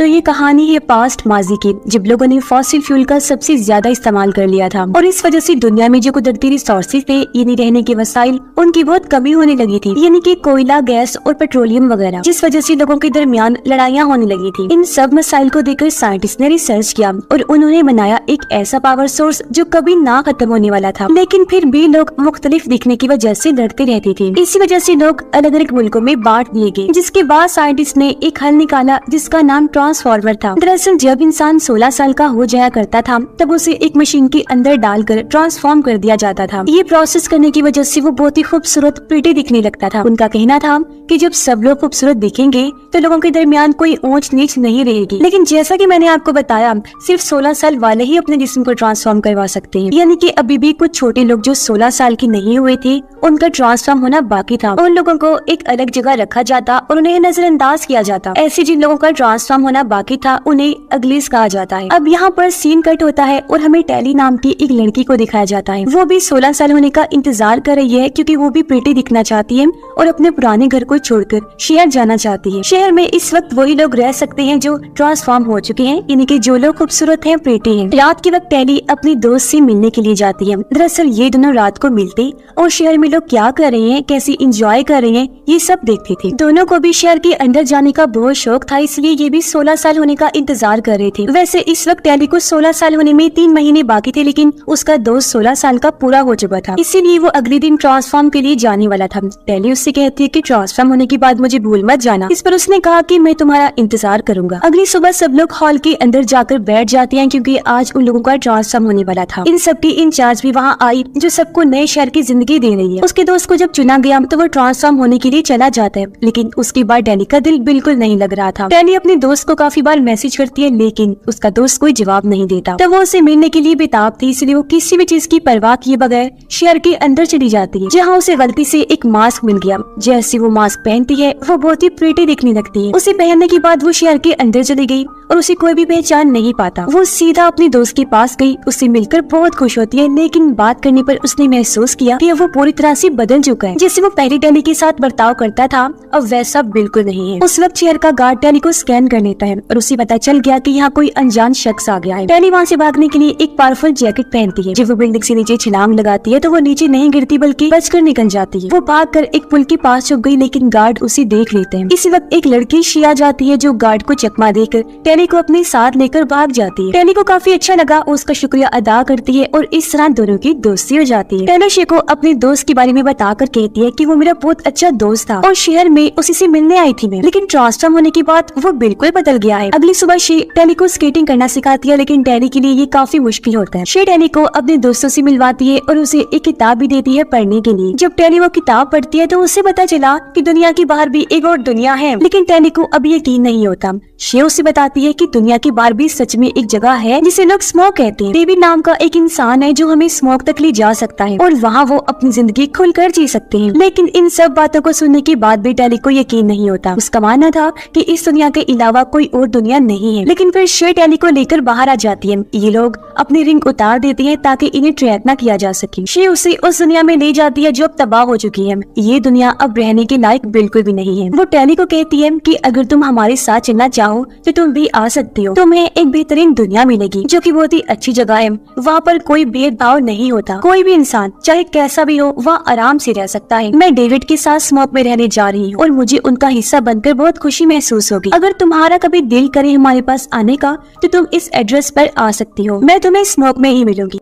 तो ये कहानी है पास्ट माजी की, जब लोगों ने फॉसिल फ्यूल का सबसे ज्यादा इस्तेमाल कर लिया था और इस वजह से दुनिया में जो कुदरती रिसोर्सेज थे यानी रहने के वसाइल उनकी बहुत कमी होने लगी थी, यानी कि कोयला, गैस और पेट्रोलियम वगैरह, जिस वजह से लोगों के दरमियान लड़ाइयाँ होने लगी थी। इन सब मसाइल को देखकर साइंटिस्ट ने रिसर्च किया और उन्होंने बनाया एक ऐसा पावर सोर्स जो कभी ना खत्म होने वाला था, लेकिन फिर भी लोग मुख्तलिफ दिखने की वजह से लड़ते रहते थे। इसी वजह से लोग अलग अलग मुल्कों में बांट दिए गए, जिसके बाद साइंटिस्ट ने एक हल निकाला जिसका नाम ट्रांसफॉर्मर था। दरअसल जब इंसान 16 साल का हो जाया करता था तब उसे एक मशीन के अंदर डालकर ट्रांसफॉर्म कर दिया जाता था। ये प्रोसेस करने की वजह से वो बहुत ही खूबसूरत, प्रिटी दिखने लगता था। उनका कहना था कि जब सब लोग खूबसूरत दिखेंगे तो लोगों के दरमियान कोई ऊंच नीच नहीं रहेगी। लेकिन जैसा कि मैंने आपको बताया, सिर्फ 16 साल वाले ही अपने जिस्म को ट्रांसफॉर्म करवा सकते हैं, यानी कि अभी भी कुछ छोटे लोग जो 16 साल की नहीं हुए थे उनका ट्रांसफॉर्म होना बाकी था। उन लोगों को एक अलग जगह रखा जाता और उन्हें नजरअंदाज किया जाता। ऐसे जिन लोगों का ट्रांसफॉर्म होना बाकी था उन्हें अगलीस कहा जाता है। अब यहाँ पर सीन कट होता है और हमें टेली नाम की एक लड़की को दिखाया जाता है। वो भी 16 साल होने का इंतजार कर रही है क्योंकि वो भी प्रिटी दिखना चाहती है और अपने पुराने घर को छोड़कर शहर जाना चाहती है। शहर में इस वक्त वही लोग रह सकते हैं जो ट्रांसफॉर्म हो चुके हैं, यानी कि जो लोग खूबसूरत हैं, प्रिटी हैं। रात के वक्त टेली अपनी दोस्त से मिलने के लिए जाती है। दरअसल ये दोनों रात को मिलते और शहर में लोग क्या कर रहे हैं, कैसे इंजॉय कर रहे हैं, ये सब देखते थे। दोनों को भी शहर के अंदर जाने का बहुत शौक था, इसलिए ये भी 16 साल होने का इंतजार कर रहे थे। वैसे इस वक्त टेली को 16 साल होने में 3 महीने बाकी थे, लेकिन उसका दोस्त 16 साल का पूरा हो चुका था, इसीलिए वो अगले दिन ट्रांसफॉर्म के लिए जाने वाला था। टेली उससे कहती है कि ट्रांसफॉर्म होने के बाद मुझे भूल मत जाना। इस पर उसने कहा कि मैं तुम्हारा इंतजार करूंगा। अगली सुबह सब लोग हॉल के अंदर जाकर बैठ जाते हैं क्योंकि आज उन लोगों का ट्रांसफॉर्म होने वाला था। इन सबकी इंचार्ज भी वहाँ आई जो सबको नए शहर की जिंदगी दे रही है। उसके दोस्त को जब चुना गया तो वो ट्रांसफॉर्म होने के लिए चला जाता है, लेकिन उसके बाद टेली का दिल बिल्कुल नहीं लग रहा था। टेली अपने दोस्त को काफी बार मैसेज करती है, लेकिन उसका दोस्त कोई जवाब नहीं देता। तो वो उसे मिलने के लिए बेताब थी, इसलिए वो किसी भी चीज की परवाह किए बगैर शहर के अंदर चली जाती है, जहाँ उसे गलती से एक मास्क मिल गया। जैसे वो मास्क पहनती है वो बहुत ही प्रिटी दिखने लगती है। उसे पहनने के बाद वो शहर के अंदर चली गई और उसे कोई भी पहचान नहीं पाता। वो सीधा अपने दोस्त के पास गई, उससे मिलकर बहुत खुश होती है, लेकिन बात करने पर उसने महसूस किया कि वो पूरी तरह से बदल चुका है। जैसे वो पहले टेली के साथ बर्ताव करता था अब वैसा बिल्कुल नहीं है। उस वक्त शहर का गार्ड टेली को स्कैन कर लेता है और उसे पता चल गया कि यहाँ कोई अनजान शख्स आ गया है। टेली वहाँ से भागने के लिए एक पावरफुल जैकेट पहनती है। जब वो बिल्डिंग से नीचे छलांग लगाती है तो वो नीचे नहीं गिरती बल्कि बचकर निकल जाती है। वो भागकर एक पुल के पास छुप गई, लेकिन गार्ड उसे देख लेते हैं। इसी वक्त एक लड़की शिया जाती है जो गार्ड को चकमा देकर टेली को अपने साथ लेकर भाग जाती है। टेली को काफी अच्छा लगा, उसका शुक्रिया अदा करती है और इस तरह दोनों की दोस्ती हो जाती है। टेली शे को अपने दोस्त के बारे में बताकर कहती है कि वो मेरा बहुत अच्छा दोस्त था और शहर में उसी से मिलने आई थी मैं, लेकिन ट्रांसफॉर्म होने के बाद वो बिल्कुल बदल गया है। अगली सुबह शे टेली को स्केटिंग करना सिखाती है, लेकिन टेली के लिए ये काफी मुश्किल होता है। शे टेली को अपने दोस्तों से मिलवाती है और उसे एक किताब भी देती है पढ़ने के लिए। जब टेली वो किताब पढ़ती है तो उसे पता चला कि दुनिया के बाहर भी एक और दुनिया है, लेकिन टेली को अभी यकीन नहीं होता। शे उसे बताती है कि दुनिया के बाहर भी सच में एक जगह है जिसे लोग स्मोक कहते हैं। डेविड नाम का एक इंसान है जो हमें स्मोक तक ले जा सकता है और वहाँ वो अपनी जिंदगी खुलकर जी सकते हैं। लेकिन इन सब बातों को सुनने के बाद भी टेली को यकीन नहीं होता। उसका मानना था कि इस दुनिया के अलावा कोई और दुनिया नहीं है, लेकिन फिर शे टेली को लेकर बाहर आ जाती है। ये लोग अपनी रिंग उतार देती है ताकि इन्हें ट्रैक न किया जा सके। शे उसे उस दुनिया में ले जाती है जो अब तबाह हो चुकी है। ये दुनिया अब रहने के लायक बिल्कुल भी नहीं है। वो टेली को कहती है कि अगर तुम हमारे साथ चलना चाहो तो तुम भी आ सकती हो। तुम्हें एक बेहतरीन दुनिया मिलेगी जो कि बहुत ही अच्छी जगह है। वहाँ पर कोई भेदभाव नहीं होता, कोई भी इंसान चाहे कैसा भी हो वहाँ आराम से रह सकता है। मैं डेविड के साथ स्मोक में रहने जा रही हूँ और मुझे उनका हिस्सा बनकर बहुत खुशी महसूस होगी। अगर तुम्हारा कभी दिल करे हमारे पास आने का तो तुम इस एड्रेस पर आ सकती हो, मैं तुम्हें स्मोक में ही मिलूंगी।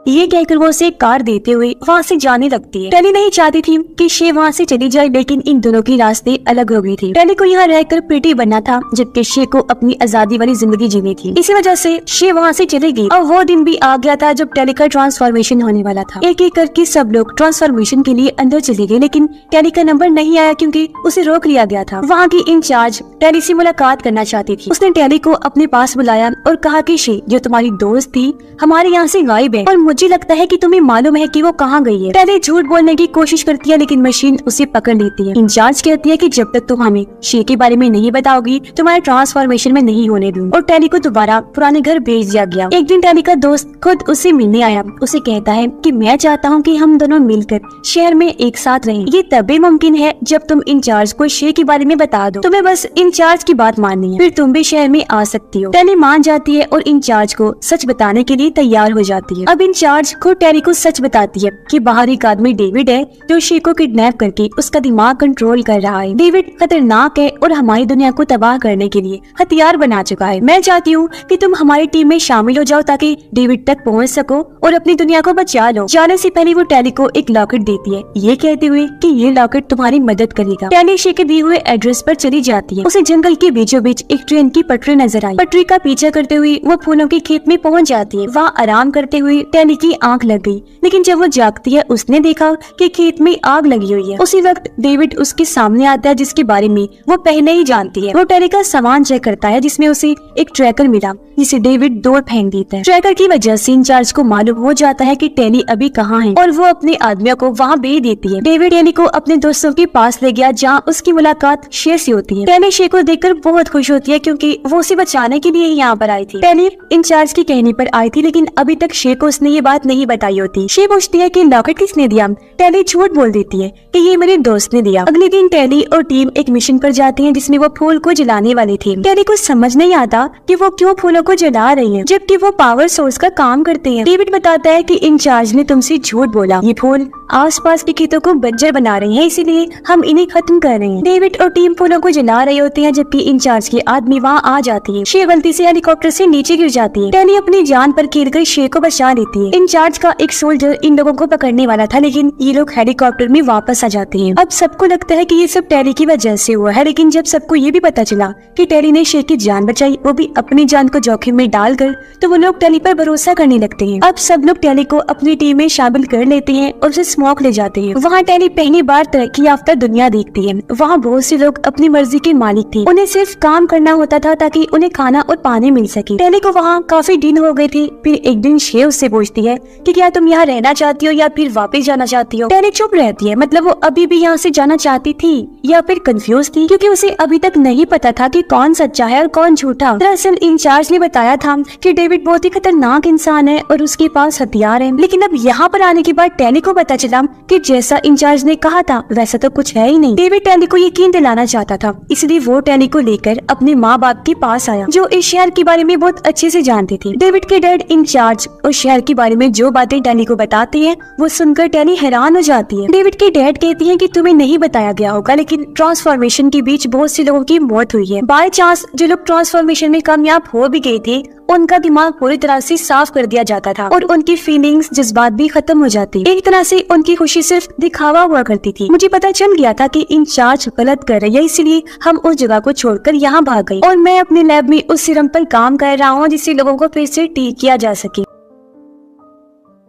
ये कहकर वो उसे कार देते हुए वहाँ से जाने लगती है। टेली नहीं चाहती थी कि शे वहाँ से चली जाए, लेकिन इन दोनों की रास्ते अलग हो गई थी। टेली को यहाँ रहकर प्रिटी बनना था, जबकि शे को अपनी आजादी वाली जिंदगी जीनी थी। इसी वजह से शे वहाँ से चली गई और वो दिन भी आ गया था जब टेली का ट्रांसफॉर्मेशन होने वाला था। एक एक करके सब लोग ट्रांसफॉर्मेशन के लिए अंदर चले गए, लेकिन टेली का नंबर नहीं आया क्योंकि उसे रोक लिया गया था। वहाँ की इंचार्ज टेली से मुलाकात करना चाहती थी। उसने टेली को अपने पास बुलाया और कहा कि शे जो तुम्हारी दोस्त थी हमारे यहाँ से गायब है और मुझे लगता है कि तुम्हें मालूम है कि वो कहाँ गई है। टेली झूठ बोलने की कोशिश करती है लेकिन मशीन उसे पकड़ लेती है। इंचार्ज कहती है कि जब तक तुम हमें शे के बारे में नहीं बताओगी तुम्हारे ट्रांसफॉर्मेशन में नहीं होने दूंगी। और टेली को दोबारा पुराने घर भेज दिया गया। एक दिन टेली का दोस्त खुद उसे मिलने आया। उसे कहता है कि मैं चाहता हूँ कि हम दोनों मिलकर शहर में एक साथ रहें। ये तभी मुमकिन है जब तुम इंचार्ज को शे के बारे में बता दो। तुम्हें बस इंचार्ज की बात माननी है, फिर तुम भी शहर में आ सकती हो। टेली मान जाती है और इंचार्ज को सच बताने के लिए तैयार हो जाती है। अब इंचार्ज खुद टेली को सच बताती है कि बाहर एक आदमी डेविड है जो शे को किडनैप करके उसका दिमाग कंट्रोल कर रहा है। डेविड खतरनाक है और हमारी दुनिया को तबाह करने के लिए हथियार बना चुका है। मैं चाहती हूँ कि तुम हमारी टीम में शामिल हो जाओ ताकि डेविड तक पहुँच सको और अपनी दुनिया को बचा लो। जाने से पहले वो टेली को एक लॉकेट देती है, ये कहते हुए कि ये लॉकेट तुम्हारी मदद करेगा। टेली शे के दिए हुए एड्रेस पर चली जाती है। उसे जंगल के बीचों बीच एक ट्रेन की पटरी नजर आई। पटरी का पीछा करते हुए वो फूलों के खेत में पहुंच जाती है। वहाँ आराम करते हुए टेली की आंख लग गई, लेकिन जब वो जागती है उसने देखा कि खेत में आग लगी हुई है। उसी वक्त डेविड उसके सामने आता है जिसके बारे में वो पहले ही जानती है। वो टेली का सामान चेक करता है जिसमें उसे एक ट्रैकर मिला जिसे डेविड दूर फेंक देता है। ट्रैकर की वजह से इंचार्ज को मालूम हो जाता है कि टेली अभी कहाँ है और वो अपने आदमियों को वहाँ भेज देती है। डेविड टेली को अपने दोस्तों के पास ले गया जहाँ उसकी मुलाकात शे से होती है। टेली शे को देखकर बहुत खुश होती है क्योंकि वो उसे बचाने के लिए ही यहाँ पर आई थी। टेली इंचार्ज की कहने पर आई थी लेकिन अभी तक शे को उसने ये बात नहीं बताई होती। शे पूछती है कि लॉकेट किसने दिया। टेली झूठ बोल देती है कि ये मेरे दोस्त ने दिया। अगले दिन टेली और टीम एक मिशन पर जाती है जिसमें वो फूल को जलाने वाले थे। टेली को समझ नहीं आता कि वो क्यों फूलों को जला रही है जबकि वो पावर सोर्स का काम करते हैं। डेविड बताता है कि इंचार्ज ने तुमसे झूठ बोला, ये फूल आसपास के खेतों को बंजर बना रहे हैं इसीलिए हम इन्हें खत्म कर रहे हैं। डेविड और टीम फूलों को जला रहे होते हैं जबकि इंचार्ज के आदमी वहाँ आ जाती है। शे गलती से हेलीकॉप्टर से नीचे गिर जाती है। टेली अपनी जान पर खेलकर शे को बचा लेती है। इंचार्ज का एक सोल्जर इन लोगों को पकड़ने वाला था लेकिन ये लोग हेलीकॉप्टर में वापस आ जाते हैं। अब सबको लगता है कि ये सब टेली की वजह से हुआ है, लेकिन जब सबको ये भी पता चला कि टेली ने शे की जान बचाई, वो भी अपनी जान को जोखिम में डालकर, तो वो लोग टेली पर भरोसा करने लगते हैं। अब सब लोग टेली को अपनी टीम में शामिल कर लेते हैं और उसे स्मोक ले जाते हैं। वहाँ टेली पहली बार तरक्की याफ्ता दुनिया देखती है। वहाँ बहुत से लोग अपनी मर्जी के मालिक थे, उन्हें सिर्फ काम करना होता था ताकि उन्हें खाना और पानी मिल सके। टेली को वहाँ काफी दिन हो गए थे। फिर एक दिन शे उससे पूछती है कि क्या तुम यहाँ रहना चाहती हो या फिर वापस जाना चाहती हो। टेली चुप रहती है, मतलब वो अभी भी यहाँ से जाना चाहती थी या फिर कंफ्यूज थी क्योंकि उसे अभी तक नहीं पता था कि कौन सच्चा है और कौन झूठा। दरअसल इंचार्ज ने बताया था कि डेविड बहुत ही खतरनाक इंसान है और उसके पास हथियार है, लेकिन अब यहाँ पर आने के बाद टेली को पता चला कि जैसा इंचार्ज ने कहा था वैसा तो कुछ है ही नहीं। डेविड टेली को यकीन दिलाना चाहता था, इसलिए वो टेली को लेकर अपने माँ बाप के पास आया जो इस शहर के बारे में बहुत अच्छे से जानते थे। डेविड के डैड इंचार्ज और शहर के बारे में जो बातें टेली को बताते हैं वो सुनकर टेली हैरान हो जाती है। डेविड के डैड कहती हैं कि तुम्हें नहीं बताया गया होगा लेकिन ट्रांसफॉर्मेशन के बीच बहुत से लोगों की मौत हुई है। बाय चांस जो लोग ट्रांसफॉर्मेशन में कामयाब हो भी गए थे उनका दिमाग पूरी तरह से साफ कर दिया जाता था और उनकी फीलिंग्स जज्बात भी खत्म हो जाती। एक तरह से उनकी खुशी सिर्फ दिखावा हुआ करती थी। मुझे पता चल गया था कि इंचार्ज गलत कर रही है, इसलिए हम उस जगह को छोड़कर यहाँ भाग गए और मैं अपने लैब में उस सीरम पर काम कर रहा हूँ जिससे लोगों को फिर से ठीक किया जा सके।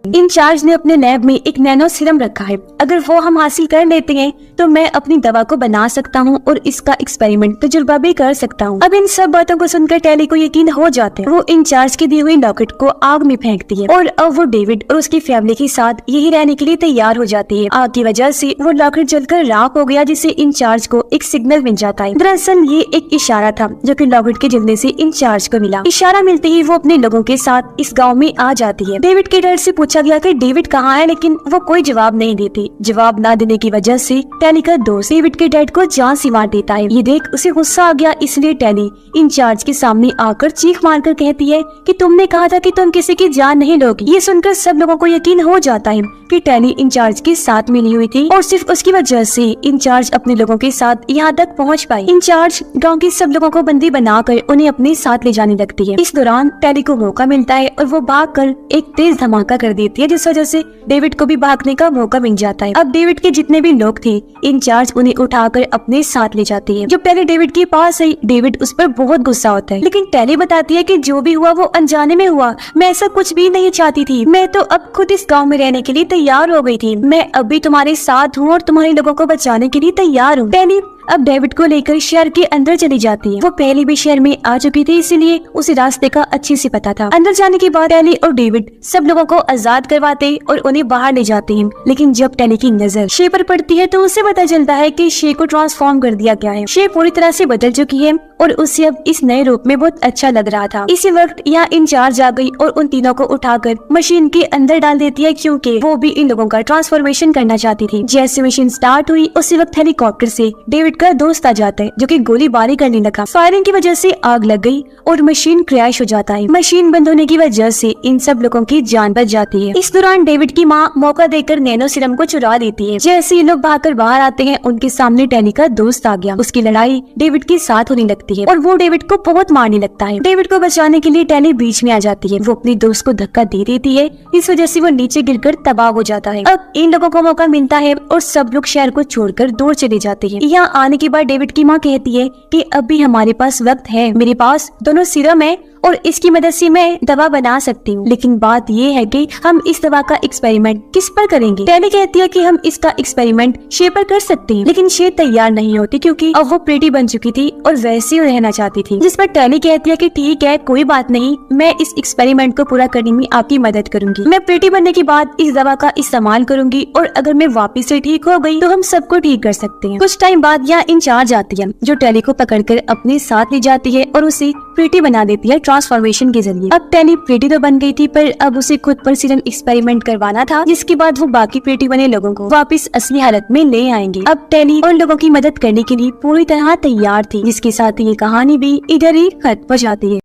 इंचार्ज ने अपने लैब में एक नैनो सीरम रखा है, अगर वो हम हासिल कर लेते हैं तो मैं अपनी दवा को बना सकता हूँ और इसका एक्सपेरिमेंट तजुर्बा भी कर सकता हूँ। अब इन सब बातों को सुनकर टेली को यकीन हो जाता है। वो इंचार्ज के दिए हुए लॉकेट को आग में फेंकती है और अब वो डेविड और उसकी फैमिली के साथ यही रहने के लिए तैयार हो जाती है। आग की वजह से वो लॉकेट जलकर राख हो गया जिससे इंचार्ज को एक सिग्नल मिल जाता है। दरअसल ये एक इशारा था जो कि लॉकेट के जलने से इंचार्ज को मिला। इशारा मिलते ही वो अपने लोगों के साथ इस गाँव में आ जाती है। डेविड के डर से पूछा गया कि डेविड कहाँ है, लेकिन वो कोई जवाब नहीं देती। जवाब न देने की वजह से टेली का दोस्त डेविड के डैड को जान से मार देता है। ये देख उसे गुस्सा आ गया, इसलिए टेली इंचार्ज के सामने आकर चीख मारकर कहती है कि तुमने कहा था कि तुम किसी की जान नहीं लोगी। ये सुनकर सब लोगों को यकीन हो जाता है कि टेली इंचार्ज के साथ मिली हुई थी और सिर्फ उसकी वजह से इंचार्ज अपने लोगों के साथ यहाँ तक पहुँच पाई। इंचार्ज गाँव के सब लोगों को बंदी बनाकर उन्हें अपने साथ ले जाने लगती है। इस दौरान टेली को मौका मिलता है और वो भागकर एक तेज धमाका कर देती है जिस वजह से डेविड को भी भागने का मौका मिल जाता है। अब डेविड के जितने भी लोग थे इंचार्ज उन्हें उठाकर अपने साथ ले जाती है। जब टेली डेविड के पास आई डेविड उस पर बहुत गुस्सा होता है, लेकिन टेली बताती है कि जो भी हुआ वो अनजाने में हुआ, मैं ऐसा कुछ भी नहीं चाहती थी। मैं तो अब खुद इस गाँव में रहने के लिए तैयार हो गई थी। मैं अभी तुम्हारे साथ हूँ और तुम्हारे लोगों को बचाने के लिए तैयार हूँ। टेली अब डेविड को लेकर शहर के अंदर चली जाती है। वो पहले भी शहर में आ चुकी थी, इसीलिए उसे रास्ते का अच्छे से पता था। अंदर जाने के बाद टेली और डेविड सब लोगों को आजाद करवाते और उन्हें बाहर ले जाते हैं। लेकिन जब टेली की नजर शे पर पड़ती है तो उसे पता चलता है कि शे को ट्रांसफॉर्म कर दिया गया है। शे पूरी तरह से बदल चुकी है और उसे अब इस नए रूप में बहुत अच्छा लग रहा था। इसी वक्त यहाँ इंचार्ज आ गई और उन तीनों को उठाकर मशीन के अंदर डाल देती है, क्योंकि वो भी इन लोगों का ट्रांसफॉर्मेशन करना चाहती थी। जैसे मशीन स्टार्ट हुई उसी वक्त हेलीकॉप्टर से डेविड का दोस्त आ जाता है, जो कि गोलीबारी करने लगा। फायरिंग की वजह से आग लग गई और मशीन क्रैश हो जाता है। मशीन बंद होने की वजह से इन सब लोगों की जान बच जाती है। इस दौरान डेविड की माँ मौका देकर नैनो सीरम को चुरा लेती है। जैसे ये लोग भागकर बाहर आते हैं, उनके सामने टेली का दोस्त आ गया। उसकी लड़ाई डेविड के साथ होने लगती है और वो डेविड को बहुत मारने लगता है। डेविड को बचाने के लिए टेली बीच में आ जाती है। वो अपने दोस्त को धक्का दे देती है, इस वजह से वो नीचे गिरकर तबाह हो जाता है। अब इन लोगों को मौका मिलता है और सब लोग शहर को छोड़कर दूर चले जाते हैं। यहाँ आने के बाद डेविड की माँ कहती है कि अभी हमारे पास वक्त है, मेरे पास दोनों सीरम है और इसकी मदद से मैं दवा बना सकती हूँ। लेकिन बात ये है कि हम इस दवा का एक्सपेरिमेंट किस पर करेंगे। टेली कहती है कि हम इसका एक्सपेरिमेंट शे पर कर सकते हैं, लेकिन शे तैयार नहीं होती क्योंकि अब वो प्रीटी बन चुकी थी और वैसे ही रहना चाहती थी। जिस पर टेली कहती है कि ठीक है, कोई बात नहीं, मैं इस एक्सपेरिमेंट को पूरा करने में आपकी मदद करूंगी। मैं प्रीटी बनने के बाद इस दवा का इस्तेमाल करूंगी और अगर मैं वापिस से ठीक हो गई तो हम सबको ठीक कर सकते हैं। कुछ टाइम बाद यहाँ इंचार्ज आती है, जो टेली को पकड़कर अपने साथ ले जाती है और उसे प्रीटी बना देती है ट्रांसफॉर्मेशन के जरिए। अब टेली प्रीटी तो बन गई थी, पर अब उसे खुद पर सीरम एक्सपेरिमेंट करवाना था, जिसके बाद वो बाकी प्रीटी बने लोगों को वापस असली हालत में ले आएंगे। अब टेली उन लोगों की मदद करने के लिए पूरी तरह तैयार थी, जिसके साथ ये कहानी भी इधर ही खत्म हो जाती है।